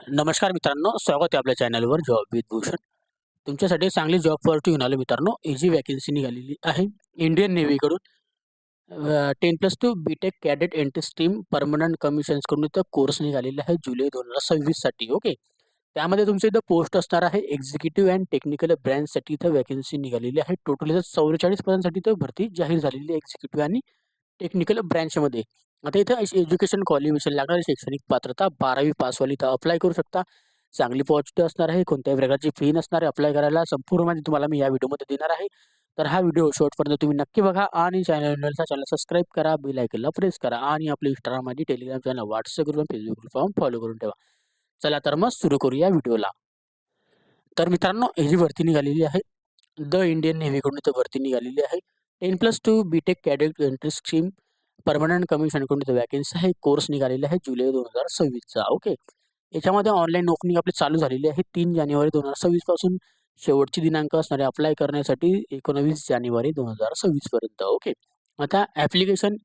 नमस्कार मित्रांनो, स्वागत आहे आपल्या चॅनलवर जॉब विथ भूषण. तुमच्यासाठी चांगली जॉब ऑपॉर्च्युनिटी घेऊन आलो मित्रांनो. इझी वॅकन्सी निघालेली आहे इंडियन नेव्हीकडून. 10+2 BTech cadet entry stream permanent कमिशन्सकडून इथं कोर्स निघालेला आहे जुलै 2026 साठी. ओके, त्यामध्ये तुमचं इथं पोस्ट असणार आहे एक्झिक्युटिव्ह अँड टेक्निकल ब्रँचसाठी. इथं वॅकन्सी निघालेली आहे. टोटल इथं 44 पदांसाठी इथं भरती जाहीर झालेली आहे एक्झिक्युटिव्ह आणि टेक्निकल ब्रँचमध्ये. आता इथं एज्युकेशन क्वालिफिकेशन लागणारी शैक्षणिक पात्रता 12वी पासवाली इथं अप्लाय करू शकता. चांगली पॉझिटिव्ह असणार आहे. कोणत्याही प्रकारची फी नसणार आहे अप्लाय करायला. संपूर्ण माहिती तुम्हाला मी या व्हिडिओमध्ये देणार आहे. तर हा व्हिडिओ शेवटपर्यंत तुम्ही नक्की बघा आणि चॅनल सबस्क्राईब करा, बेल आयकॉनला प्रेस करा आणि आपले Instagram ID, Telegram channel, WhatsApp group, Facebook group follow करून ठेवा. चला तर मग सुरू करूया व्हिडिओला. तर मित्रांनो, ही जी भरती निघालेली आहे द इंडियन नेव्हीकडून इथं भरती निघालेली आहे. 10+2 BTech cadet entry scheme permanent कमिशनकडून इथं वॅकन्सी आहे. कोर्स निघालेला आहे जुलै 2026चा. ओके, याच्यामध्ये ऑनलाईन ओपनिंग आपली चालू झालेली आहे 3 जानेवारी 2026 पासून. शेवटची दिनांक असणारे अप्लाय करण्यासाठी 19 जानेवारी 2026 पर्यंत. ओके, आता application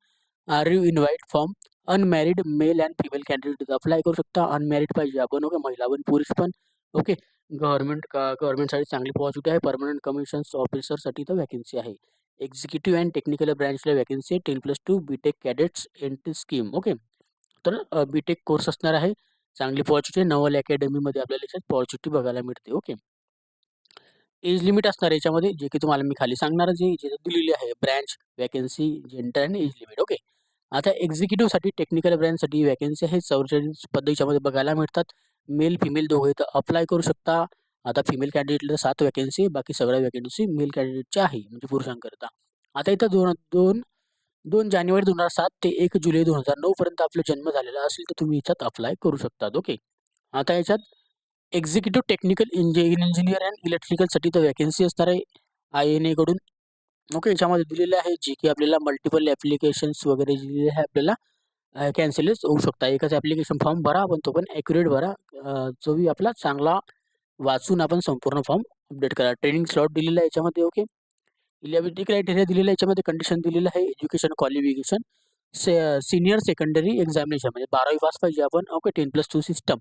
are you invite form unmarried male and female candidate apply करू शकता. अनमॅरिड पाहिजे आपण, ओके, महिला पण पुरुष पण. ओके, गव्हर्नमेंटसाठी चांगली पॉझिटिव्ह आहे. परमनंट कमिशन्स ऑफिसरसाठी तर वॅकन्सी आहे. एक्झिक्युटिव्ह अँड टेक्निकल ब्रँचला वॅकन्सी आहे. 10+2 BTech cadets entry scheme. Okay, तर बीटेक कोर्स असणार आहे. चांगली पॉझिटिव्ह नवल अकॅडमीमध्ये आपल्याला याच्यात पॉझिटिव्ह बघायला मिळते. ओके, एज लिमिट असणार याच्यामध्ये, जे की तुम्हाला मी खाली सांगणारच आहे, जे दिलेली आहे ब्रँच वॅकन्सी, जेंडर आणि एज लिमिट. ओके, आता एक्झिक्युटिव्हसाठी टेक्निकल ब्रँचसाठी वॅकन्सी आहे. 44 पद याच्यामध्ये बघायला मिळतात. मेल फिमेल दोघं इथं अप्लाय करू शकता. आता फिमेल कॅन्डिडेटला 7 वॅकन्सी, बाकी सगळ्या वॅकन्सी मेल कॅन्डिडेटच्या आहे, म्हणजे पुरुषांकरता. आता इथं दोन दोन 2 जानेवारी 2007 ते 1 जुलै 2009 पर्यंत आपला जन्म झालेला असेल तर तुम्ही याच्यात अप्लाय करू शकता. ओके, आता याच्यात एक्झिक्युटिव्ह टेक्निकल इंजिनियर अँड इलेक्ट्रिकलसाठी तर वॅकन्सी असणार आहे INA कडून. ओके, याच्यामध्ये दिलेलं आहे जे की आपल्याला मल्टिपल ॲप्लिकेशन्स वगैरे दिलेले आहे आपल्याला कॅन्सलच होऊ शकता. एकच ॲप्लिकेशन फॉर्म भरा, पण तो पण ॲक्युरेट भरा. जोही आपला चांगला वाचून आपण संपूर्ण फॉर्म अपडेट करा. ट्रेनिंग स्लॉट दिलेला आहे याच्यामध्ये. ओके, इलिजिबिलिटी क्रायटेरिया दिलेला आहे याच्यामध्ये. कंडिशन दिलेलं आहे education qualification senior secondary examination, म्हणजे 12वी पास पाहिजे आपण. ओके, 10+2 सिस्टम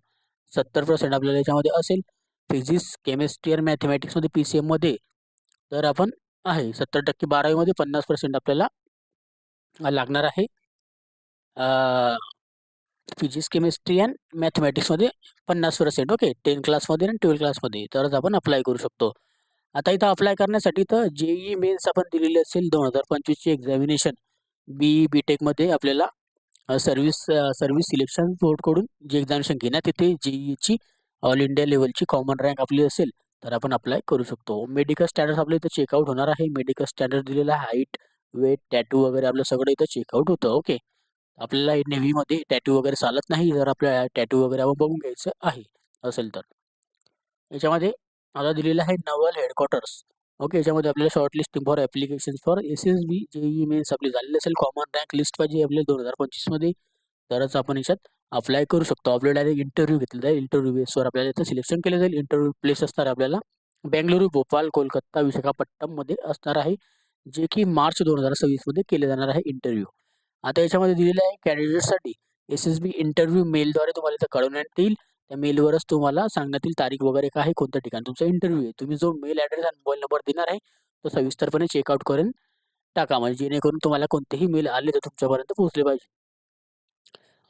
70% आपल्याला याच्यामध्ये असेल. फिजिक्स, केमिस्ट्री आणि मॅथमॅटिक्समध्ये PCMमध्ये तर आपण आहे 70% 12वीमध्ये 50% आपल्याला लागणार आहे. फिजिक्स, केमिस्ट्री अँड मॅथमॅटिक्समध्ये 50%. ओके, 10 क्लासमध्ये आणि 12 क्लासमध्ये तरच आपण अप्लाय करू शकतो. आता इथं अप्लाय करण्यासाठी तर JEE मेन्स आपण दिलेली असेल 2025ची एक्झामिनेशन. BTECमध्ये आपल्याला सर्व्हिस सिलेक्शन बोर्डकडून जी एक्झामिनेशन घेण्यात येते JEEची ऑल इंडिया लेवलची कॉमन रँक आपली असेल तर आपण अप्लाय करू शकतो. मेडिकल स्टँडर्ड आपलं इथं चेकआउट होणार आहे. मेडिकल स्टँडर्ड दिलेला आहे. हाईट, वेट, टॅटू वगैरे आपलं सगळं इथं चेकआउट होतं. ओके, आपल्याला नेव्हीमध्ये टॅटू वगैरे चालत नाही. जर आपल्याला टॅटू वगैरे आपण बघून घ्यायचं आहे असेल तर. याच्यामध्ये आता दिलेलं आहे नवल हेडक्वार्टर्स. ओके, याच्यामध्ये आपल्याला short listing for application for SSB JEE mains आपली झालेली असेल. कॉमन रँक लिस्ट पाहिजे आपल्याला 2025मध्ये, तरच आपण याच्यात अप्लाय करू शकतो. आपल्याला डायरेक्ट इंटरव्ह्यू घेतला जाईल. इंटरव्ह्यू बेसवर आपल्याला इथं सिलेक्शन केलं जाईल. इंटरव्ह्यू प्लेस असणार आपल्याला बेंगळुरू, भोपाळ, कोलकाता, विशाखापट्टणममध्ये असणार आहे, जे की मार्च 2026मध्ये केले जाणार आहे इंटरव्ह्यू. आता याच्यामध्ये दिलेलं आहे कॅन्डिडेटसाठी SSB इंटरव्ह्यू मेलद्वारे तुम्हाला इथं कळवण्यात येईल. त्या मेलवरच तुम्हाला सांगण्यात येईल तारीख वगैरे काय आहे, कोणत्या ठिकाणी तुमचा इंटरव्ह्यू आहे. तुम्ही जो मेल ॲड्रेस आणि मोबाईल नंबर देणार आहे तो सविस्तरपणे चेकआउट करून टाका, म्हणजे जेणेकरून तुम्हाला कोणतेही मेल आले तर तुमच्यापर्यंत पोहोचले पाहिजे.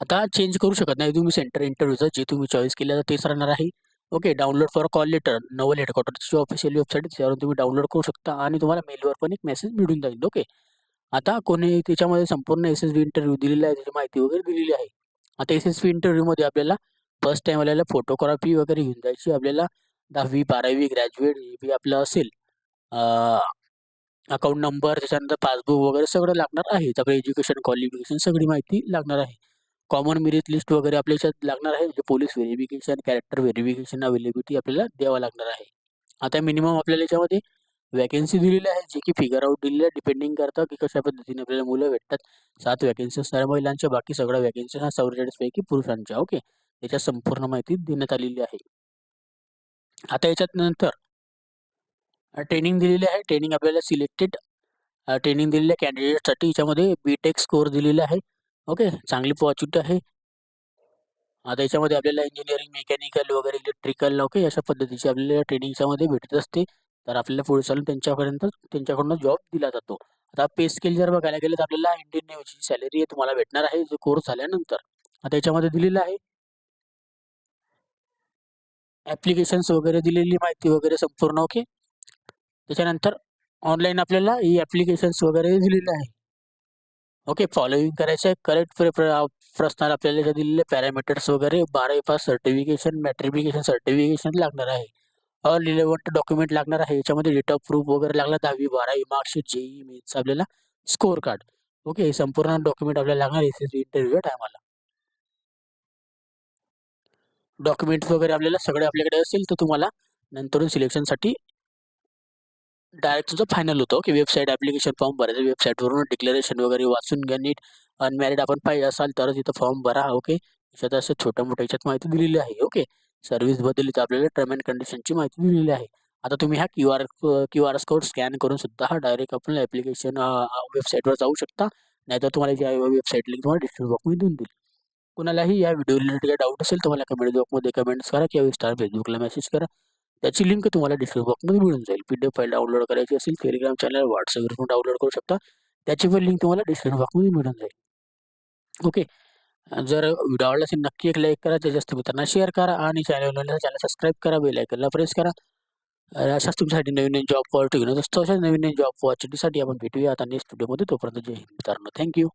आता चेंज करू शकत नाही तुम्ही सेंटर इंटरव्ह्यूचं. जे तुम्ही चॉईस केलं तेच राहणार आहे. Okay, download for call letter naval हेडक्वार्टरची ऑफिशियल वेबसाईट, त्यावरून तुम्ही डाउनलोड करू शकता आणि तुम्हाला मेलवर पण एक मेसेज मिळून जाईल. ओके, आता कोणी त्याच्यामध्ये संपूर्ण SSB इंटरव्ह्यू दिलेला आहे, त्याची माहिती वगैरे दिलेली आहे. आता SSB इंटरव्ह्यूमध्ये आपल्याला फर्स्ट टाइम आलेला फोटोग्राफी वगैरे घेऊन जायची. आपल्याला 10वी 12वी ग्रॅज्युएट जे बी आपलं असेल, अकाउंट नंबर, त्याच्यानंतर पासबुक वगैरे सगळं लागणार आहे. आपलं एज्युकेशन क्वालिफिकेशन सगळी माहिती लागणार आहे. कॉमन मेरिट लिस्ट वगैरे आपल्या याच्यात लागणार आहे. म्हणजे police verification, character verification, availability आपल्याला द्यावं लागणार आहे. आता मिनिमम आपल्याला याच्यामध्ये वॅकन्सी दिलेली आहे, जे की फिगर आउट दिलेलं आहे. डिपेंडिंग करतं की कशा पद्धतीने आपल्याला मुलं भेटतात. 7 वॅकन्सी असणाऱ्या महिलांच्या, बाकी सगळ्या वॅकन्सी ह्या 44 पैकी पुरुषांच्या. ओके, याच्यात संपूर्ण माहिती देण्यात आलेली आहे. आता याच्यात नंतर ट्रेनिंग दिलेली आहे. ट्रेनिंग आपल्याला सिलेक्टेड ट्रेनिंग दिलेल्या कॅन्डिडेटसाठी याच्यामध्ये BTEC स्कोअर दिलेला आहे. ओके, चांगली पॉझिटिव्ह आहे. आता याच्यामध्ये आपल्याला इंजिनिअरिंग, मेकॅनिकल वगैरे इलेक्ट्रिकल ओके अशा पद्धतीची आपल्याला ट्रेनिंगच्यामध्ये भेटत असते. तर आपल्याला पुढे चालून त्यांच्याकडून जॉब दिला जातो. आता पे स्केल जर बघायला गेलं तर आपल्याला इंडियन नेव्हीची सॅलरी तुम्हाला भेटणार आहे जो कोर्स झाल्यानंतर. आता याच्यामध्ये दिलेलं आहे ॲप्लिकेशन्स वगैरे दिलेली माहिती वगैरे संपूर्ण ओके. त्याच्यानंतर ऑनलाईन आपल्याला ही ॲप्लिकेशन्स वगैरे दिलेली आहे. ओके फॉलोइंग करायचं आहे करेक्ट प्रश्नाला आपल्याला इथे दिलेले पॅरामीटर्स वगैरे 12वी पास सर्टिफिकेशन, मॅट्रिफिकेशन सर्टिफिकेशन लागणार आहे. ऑल रिलेव्हंट डॉक्युमेंट लागणार आहे. याच्यामध्ये डेट ऑफ प्रूफ वगैरे लागणार 10वी, 12वी मार्कशीट, जेईई मेन्सचं आपल्याला स्कोर कार्ड. ओके हे संपूर्ण डॉक्युमेंट आपल्याला लागणार एस-एस-बी इंटरव्ह्यू टायमाला. डॉक्युमेंट्स वगैरे आपल्याला सगळे आपल्याकडे असेल तर तुम्हाला नंतरून सिलेक्शनसाठी डायरेक्ट तुझं फायनल होतं की वेबसाईट ॲप्लिकेशन फॉर्म भरायचं वेबसाईटवरून डिक्लेरेशन वगैरे वाचून घ्या नीट. अनमॅरिड आपण पाहिजे असाल तरच इथं फॉर्म भरा ओके. याच्यात असं छोट्या-मोठ्या याच्यात माहिती दिलेली आहे ओके. सर्व्हिसबद्दल इथं आपल्याला टर्म अँड कंडिशनची माहिती दिलेली आहे. आता तुम्ही हा क्यू आर कोड स्कॅन करून सुद्धा हा डायरेक्ट आपण ॲप्लिकेशन वेबसाईटवर जाऊ शकता. नाहीतर तुम्हाला जी वेबसाईट लिंक तुम्हाला डिस्क्रिप्शन बॉक्समध्ये देऊन देईल. कुणालाही या व्हिडिओ रिलेटेड काही डाऊट असेल तर मला कमेंट बॉक्समध्ये कमेंट्स करा किंवा Insta, Facebookला मेसेज करा. त्याची लिंक तुम्हाला डिस्क्रिप्शन बॉक्समध्ये मिळून जाईल. PDF फाईल डाउनलोड करायची असेल Telegram चॅनल, WhatsAppवर पण डाउनलोड करू शकता. त्याची पण लिंक तुम्हाला डिस्क्रिप्शन बॉक्समध्ये मिळून जाईल. ओके. जर व्हिडिओ आवडला असेल नक्की एक लाईक करा, जास्त मित्रांना शेअर करा आणि चॅनल सबस्क्राईब करा, बेल आयकॉनला प्रेस करा. अशाच तुमच्यासाठी नवीन-नवीन जॉब ऑपॉर्च्युनिटी घेऊन असतो. अशाच नवीन-नवीन जॉब ऑपॉर्च्युनिटीसाठी आपण भेटूया आता नेक्स्ट व्हिडिओमध्ये. तोपर्यंत जय हिंद मित्रांनो. Thank you.